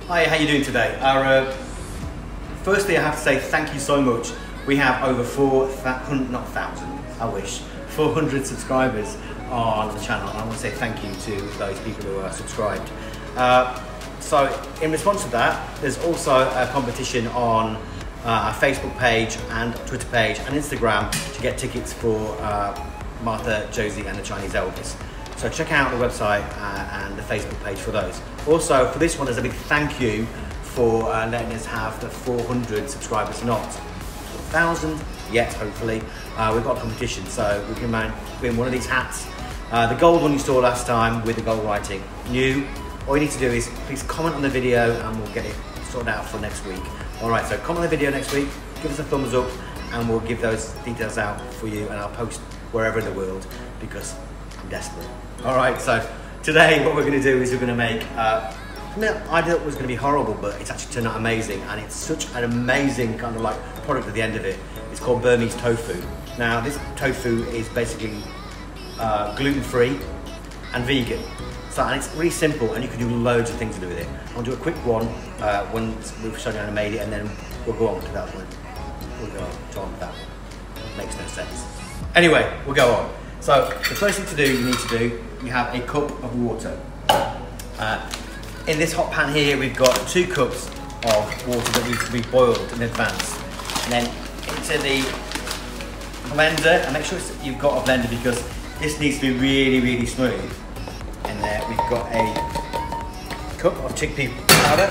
Hi, how you doing today? Firstly, I have to say thank you so much. We have over 400 subscribers on the channel, and I want to say thank you to those people who are subscribed. So in response to that, there's also a competition on our Facebook page and Twitter page and Instagram to get tickets for Martha, Josie and the Chinese Elvis. So check out the website and the Facebook page for those. Also, for this one, there's a big thank you for letting us have the 400 subscribers, not 1,000 yet, hopefully. We've got a competition, so we can win one of these hats. The gold one you saw last time with the gold writing, new. All you need to do is please comment on the video and we'll get it sorted out for next week. All right, so comment on the video next week, give us a thumbs up, and we'll give those details out for you, and I'll post wherever in the world because I'm desperate. All right, so today what we're going to do is we're going to make, I thought it was going to be horrible, but it's actually turned out amazing, and it's such an amazing kind of like product at the end of it. It's called Burmese Tofu. Now this tofu is basically gluten-free and vegan. So, and it's really simple, and you can do loads of things to do with it. I'll do a quick one once we've shown you how I made it, and then we'll go on to that one. We'll go on with that. Makes no sense. Anyway, we'll go on. So the first thing to do, you have a cup of water. In this hot pan here, we've got 2 cups of water that needs to be boiled in advance. And then into the blender, and make sure you've got a blender because this needs to be really, really smooth. In there, we've got a cup of chickpea powder.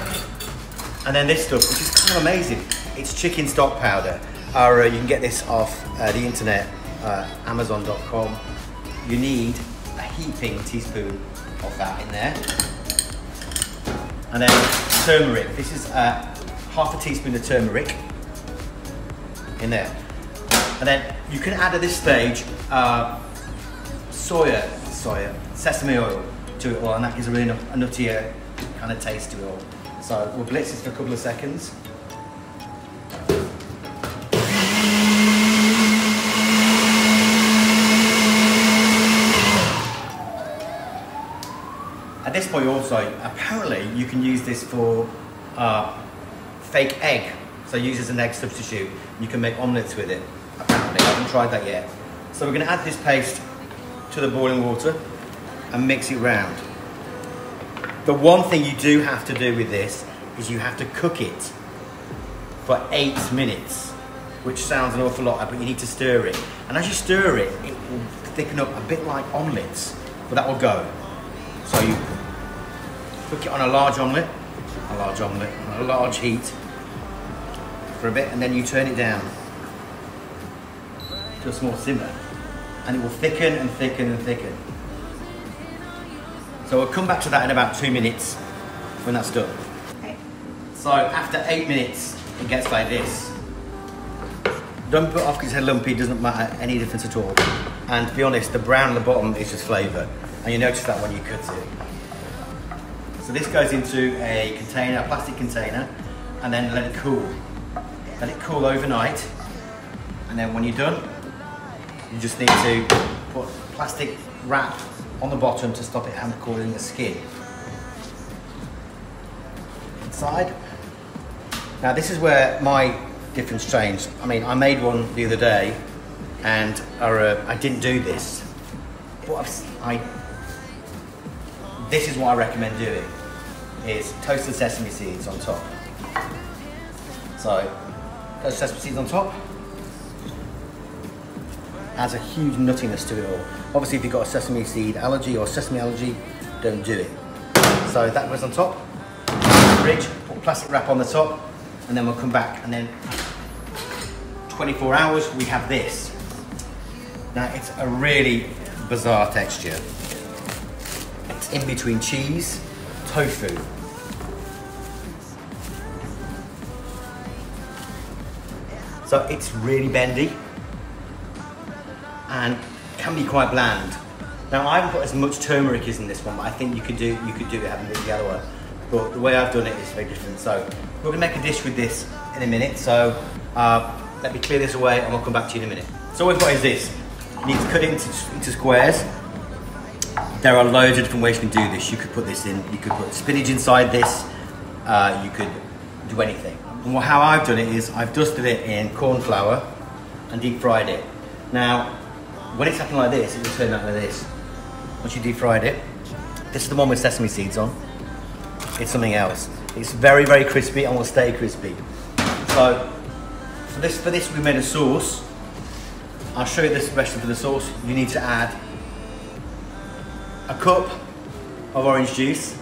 And then this stuff, which is kind of amazing. It's chicken stock powder. You can get this off the internet, Amazon.com. You need a heaping teaspoon of that in there. And then turmeric. This is half a teaspoon of turmeric in there. And then you can add at this stage sesame oil to it all, and that gives a really nuttier kind of taste to it all. So we'll blitz this for a couple of seconds. At this point also, apparently you can use this for fake egg. So use it as an egg substitute. You can make omelettes with it, apparently. I haven't tried that yet. So we're going to add this paste to the boiling water and mix it round. The one thing you do have to do with this is you have to cook it for 8 minutes, which sounds an awful lot, but you need to stir it. And as you stir it, it will thicken up a bit like omelettes, but that will go. So you cook it on a large omelette, on a large heat for a bit, and then you turn it down to a small simmer, and it will thicken and thicken and thicken. So we'll come back to that in about 2 minutes when that's done. Okay. So after 8 minutes, it gets like this. Don't put it off because it's lumpy, it doesn't matter any difference at all. And to be honest, the brown at the bottom is just flavour, and you notice that when you cut it. So this goes into a container, a plastic container, and then let it cool. Let it cool overnight, and then when you're done, you just need to put plastic wrap on the bottom to stop it causing the skin. Inside. Now this is where my difference changed. I mean, I made one the other day, and I didn't do this. But this is what I recommend doing, is toasted sesame seeds on top. So, toasted sesame seeds on top. Adds a huge nuttiness to it all. Obviously, if you've got a sesame seed allergy or sesame allergy, don't do it. So that goes on top. Fridge, put plastic wrap on the top, and then we'll come back, and then 24 hours, we have this. Now, it's a really bizarre texture. It's in between cheese, tofu. So it's really bendy and can be quite bland. Now I haven't put as much turmeric as in this one, but I think you could do it having it the other way. But the way I've done it is very different. So we're gonna make a dish with this in a minute. So let me clear this away and we'll come back to you in a minute. So what we've got is this. You need to cut it into squares. There are loads of different ways you can do this. You could put this in, you could put spinach inside this. you could do anything. And how I've done it is I've dusted it in corn flour and deep fried it. Now, when it's happening like this, it will turn out like this. Once you deep fried it, this is the one with sesame seeds on. It's something else. It's very, very crispy and will stay crispy. So, for this we made a sauce. I'll show you this recipe for the sauce. You need to add a cup of orange juice,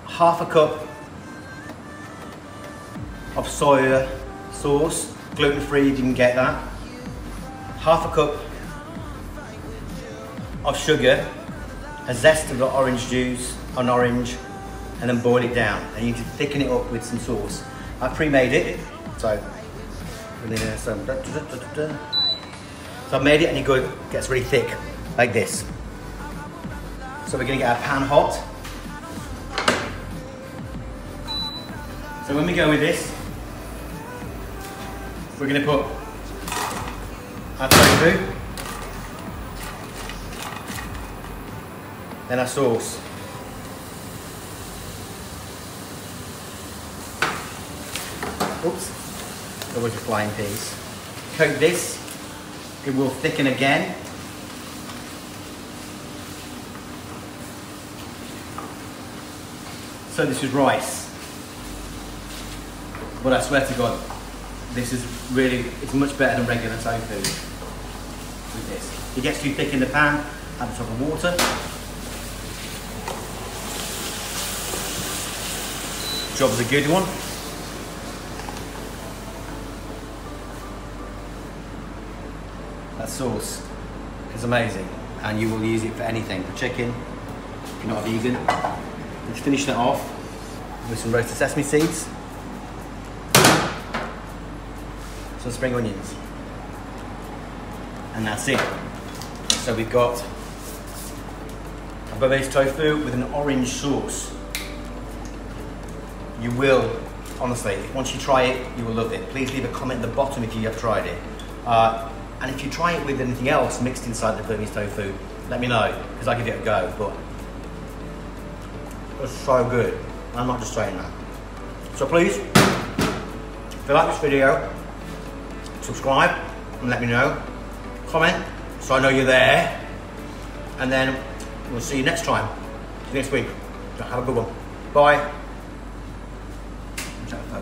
half a cup of soya sauce, gluten-free if you can get that, half a cup of sugar, a zest of the orange juice, an orange, and then boil it down. And you need to thicken it up with some sauce. I've pre-made it, so I've made it, and it gets really thick, like this. So we're gonna get our pan hot. So when we go with this, we're gonna put our tofu, then our sauce. Oops, there was a flying piece. Coat this, it will thicken again. So this is rice, but I swear to God, this is really, it's much better than regular tofu with this. If it gets too thick in the pan, add a drop of water. Job's a good one. That sauce is amazing, and you will use it for anything, for chicken, if you're not a vegan. Let's finish that off with some roasted sesame seeds, some spring onions, and that's it. So we've got a Burmese tofu with an orange sauce. You will, honestly, once you try it, you will love it. Please leave a comment at the bottom if you have tried it. And if you try it with anything else mixed inside the Burmese tofu, let me know, because I'll give it a go. But it's so good. I'm not just saying that. So please, if you like this video, subscribe and let me know. Comment so I know you're there. And then we'll see you next time, next week. Have a good one. Bye.